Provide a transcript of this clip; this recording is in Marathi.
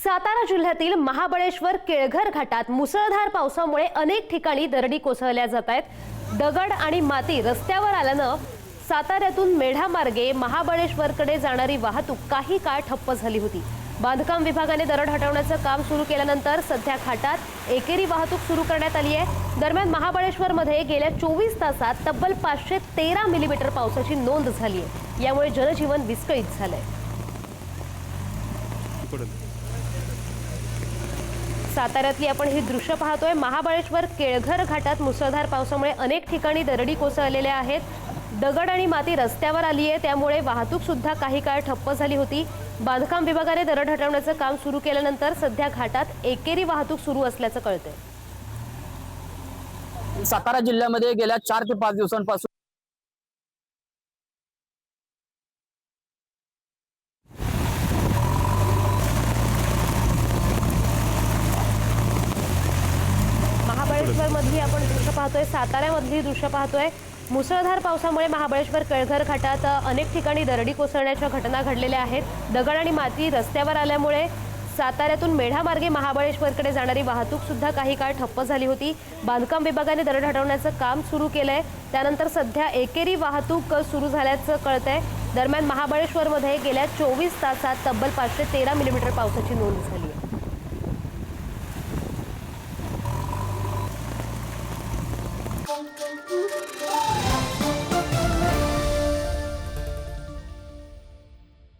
सातारा जिल्ह्यातील महाबळेश्वर केळघर घाटात मुसळधार पावसामुळे अनेक ठिकाणी दरडी कोसळल्या जात आहेत। दगड आणि माती रस्त्यावर आल्यानं साताऱ्यातून मेढा मार्गे महाबळेश्वरकडे जाणारी वाहतूक काही काळ ठप्प झाली होती। बांधकाम विभागाने दरड हटवण्याचं काम सुरू केल्यानंतर सध्या घाटात एकेरी वाहतूक सुरू करण्यात आली आहे। दरम्यान महाबळेश्वरमध्ये गेल्या 24 तासात तब्बल 513 मिलीमीटर पावसाची नोंद झाली आहे। यामुळे जनजीवन विस्कळीत झालंय। साताऱ्यातली आपण ही दृश्य पाहतोय। महाबळेश्वर केळघर घाटात मुसळधार पावसामुळे अनेक ठिकाणी दरडी कोसळलेल्या आहेत। दगड आणि माती रस्त्यावर आली आहे, त्यामुळे वाहतूक सुद्धा काही काळ ठप्प झाली होती। बांधकाम विभागाने दरड हटवण्याचं काम सुरू केल्यानंतर सध्या घाटात एकेरी वाहतूक सुरू असल्याचं कळतंय। सातारा जिल्ह्यामध्ये गेल्या 4 ते 5 दिवसांपासून महाबळेश्वरमधली आपण दृश्य पाहतोय, साताऱ्यामधली दृश्य पाहतोय। मुसळधार पावसामुळे महाबळेश्वर केळघर घाटात अनेक ठिकाणी दरडी कोसळण्याच्या घटना घडलेल्या आहेत। दगड आणि माती रस्त्यावर आल्यामुळे साताऱ्यातून मेढा मार्गे महाबळेश्वरकडे जाणारी वाहतूक सुद्धा काही काळ ठप्प झाली होती। बांधकाम विभागाने दरड हटवण्याचं काम सुरू केलंय, त्यानंतर सध्या एकेरी वाहतूक सुरू झाल्याचं कळतंय। दरम्यान महाबळेश्वरमध्ये गेल्या 24 तासात तब्बल 513 मिलीमीटर पावसाची नोंद झाली आहे।